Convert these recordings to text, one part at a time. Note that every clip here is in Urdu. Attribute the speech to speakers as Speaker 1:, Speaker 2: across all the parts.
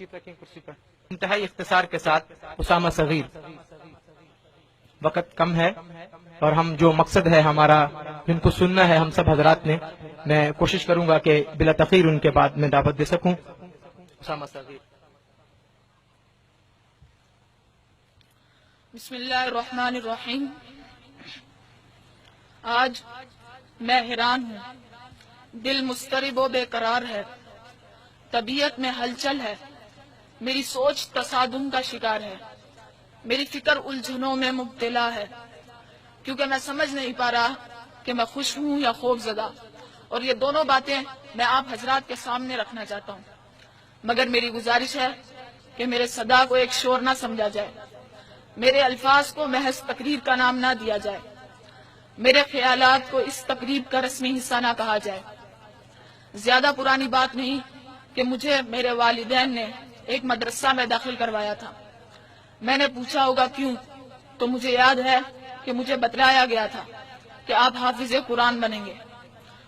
Speaker 1: انتہائی اختصار کے ساتھ اسامہ صغیر، وقت کم ہے اور ہم جو مقصد ہے ہمارا جن کو سننا ہے ہم سب حضرات نے، میں کوشش کروں گا کہ بلا تاخیر ان کے بعد میں دعوت دے سکوں۔ اسامہ صغیر۔
Speaker 2: بسم اللہ الرحمن الرحیم۔ آج میں حیران ہوں، دل مضطرب و بے قرار ہے، طبیعت میں ہلچل ہے، میری سوچ تصادم کا شکار ہے، میری فکر الجھنوں میں مبتلا ہے، کیونکہ میں سمجھ نہیں پا رہا کہ میں خوش ہوں یا خوف زدہ، اور یہ دونوں باتیں میں آپ حضرات کے سامنے رکھنا چاہتا ہوں، مگر میری گزارش ہے کہ میرے صدا کو ایک شور نہ سمجھا جائے، میرے الفاظ کو محض تقریر کا نام نہ دیا جائے، میرے خیالات کو اس تقریب کا رسمی حصہ نہ کہا جائے۔ زیادہ پرانی بات نہیں کہ مجھے میرے والدین نے ایک مدرسہ میں داخل کروایا تھا۔ میں نے پوچھا ہوگا کیوں، تو مجھے یاد ہے کہ مجھے بتلایا گیا تھا کہ آپ حافظ قرآن بنیں گے،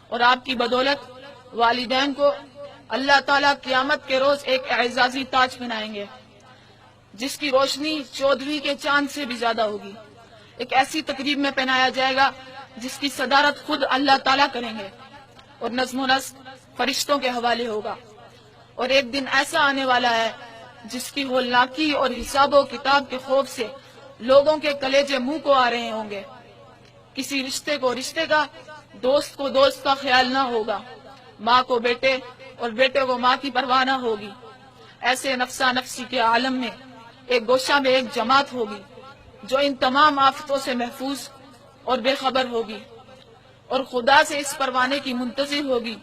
Speaker 2: اور آپ کی بدولت والدین کو اللہ تعالیٰ قیامت کے روز ایک اعزازی تاج پہنائیں گے جس کی روشنی 14ویں کے چاند سے بھی زیادہ ہوگی۔ ایک ایسی تقریب میں پہنایا جائے گا جس کی صدارت خود اللہ تعالیٰ کریں گے، اور نظم و نسق فرشتوں کے حوالے ہوگا، اور ایک دن ایسا آنے والا ہے جس کی ہولناکی اور حساب و کتاب کے خوف سے لوگوں کے کلیجے منہ کو آ رہے ہوں گے۔ کسی رشتے کو رشتے کا، دوست کو دوست کا خیال نہ ہوگا، ماں کو بیٹے اور بیٹے کو ماں کی پرواہ نہ ہوگی۔ ایسے نفسا نفسی کے عالم میں ایک گوشہ میں ایک جماعت ہوگی جو ان تمام آفتوں سے محفوظ اور بے خبر ہوگی، اور خدا سے اس پروانے کی منتظر ہوگی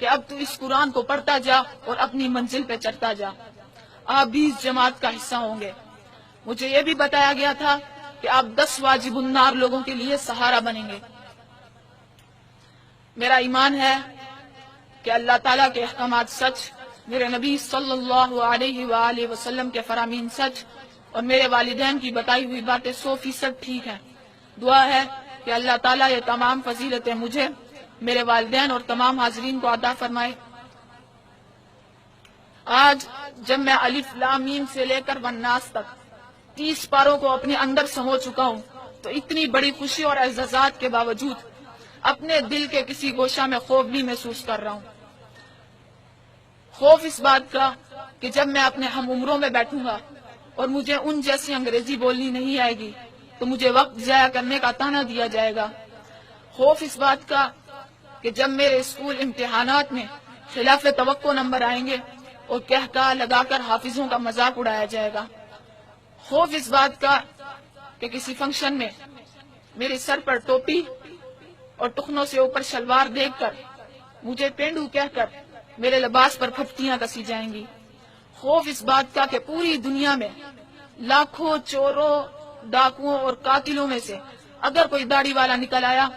Speaker 2: کہ اب تو اس قرآن کو پڑھتا جا اور اپنی منزل پہ چڑھتا جا۔ آپ بھی اس جماعت کا حصہ ہوں گے۔ مجھے یہ بھی بتایا گیا تھا کہ آپ 10 واجب النار لوگوں کے لیے سہارا بنیں گے۔ میرا ایمان ہے کہ اللہ تعالیٰ کے احکامات سچ، میرے نبی صلی اللہ علیہ وآلہ وسلم کے فرامین سچ، اور میرے والدین کی بتائی ہوئی باتیں 100% ٹھیک ہیں۔ دعا ہے کہ اللہ تعالیٰ یہ تمام فضیلتیں مجھے، میرے والدین اور تمام حاضرین کو عطا فرمائے۔ آج جب میں الف لام میم سے لے کر والناس تک 30 پاروں کو اپنے اندر سمو چکا ہوں، تو اتنی بڑی خوشی اور اعزازات کے باوجود اپنے دل کے کسی گوشہ میں خوف بھی محسوس کر رہا ہوں۔ خوف اس بات کا کہ جب میں اپنے ہم عمروں میں بیٹھوں گا اور مجھے ان جیسی انگریزی بولنی نہیں آئے گی تو مجھے وقت ضائع کرنے کا طعنہ دیا جائے گا۔ خوف اس بات کا کہ جب میرے اسکول امتحانات میں خلاف توقع نمبر آئیں گے اور کہا لگا کر حافظوں کا مذاق اڑایا جائے گا۔ خوف اس بات کا کہ کسی فنکشن میں میرے سر پر ٹوپی اور ٹخنوں سے اوپر شلوار دیکھ کر مجھے پینڈو کہہ کر میرے لباس پر پھپتیاں کسی جائیں گی۔ خوف اس بات کا کہ پوری دنیا میں لاکھوں چوروں، ڈاکوؤں اور قاتلوں میں سے اگر کوئی داڑھی والا نکل آیا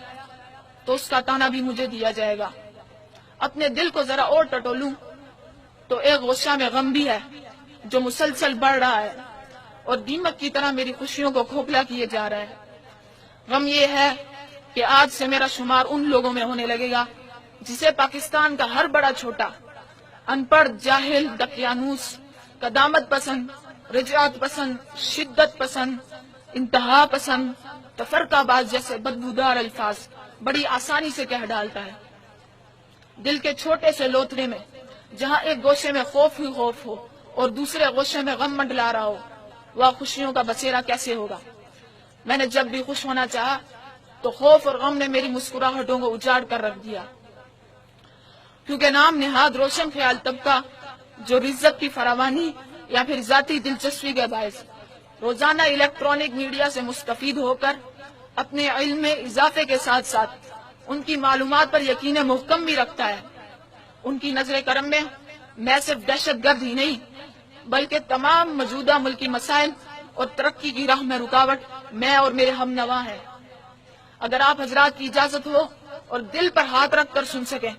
Speaker 2: تو اس کا طعنہ بھی مجھے دیا جائے گا۔ اپنے دل کو ذرا اور ٹٹولوں تو ایک غصہ میں غم بھی ہے جو مسلسل بڑھ رہا ہے اور دیمک کی طرح میری خوشیوں کو کھوکھلا کیے جا رہا ہے۔ غم یہ ہے کہ آج سے میرا شمار ان لوگوں میں ہونے لگے گا جسے پاکستان کا ہر بڑا چھوٹا، ان پڑھ، جاہل، دقیانوس، قدامت پسند، رجعت پسند، شدت پسند، انتہا پسند، تفرقہ باز جیسے بدبودار الفاظ بڑی آسانی سے کہہ ڈالتا ہے۔ دل کے چھوٹے سے لوتھڑے میں جہاں ایک گوشے میں خوف ہی خوف ہو اور دوسرے گوشے میں غم منڈلا رہا ہو، وہ خوشیوں کا بسیرا کیسے ہوگا؟ میں نے جب بھی خوش ہونا چاہا تو خوف اور غم نے میری مسکراہٹوں کو اجاڑ کر رکھ دیا، کیونکہ نام نہاد روشن خیال طبقہ جو رزق کی فراوانی یا پھر ذاتی دلچسپی کے باعث روزانہ الیکٹرانک میڈیا سے مستفید ہو کر اپنے علم میں اضافے کے ساتھ ساتھ ان کی معلومات پر یقین محکم بھی رکھتا ہے، ان کی نظر کرم میں صرف دہشت گرد ہی نہیں بلکہ تمام موجودہ ملکی مسائل اور ترقی کی راہ میں رکاوٹ میں اور میرے ہم نوا ہیں۔ اگر آپ حضرات کی اجازت ہو اور دل پر ہاتھ رکھ کر سن سکیں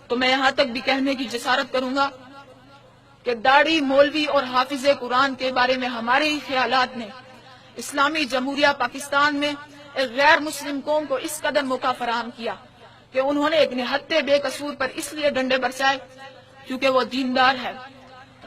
Speaker 2: تو میں یہاں تک بھی کہنے کی جسارت کروں گا کہ داڑھی، مولوی اور حافظ قرآن کے بارے میں ہمارے ہی خیالات نے اسلامی جمہوریہ پاکستان میں ایک غیر مسلم قوم کو اس قدر موقع فراہم کیا کہ انہوں نے ایک نہتے بے قصور پر اس لیے ڈنڈے برسائے کیونکہ وہ دیندار ہے،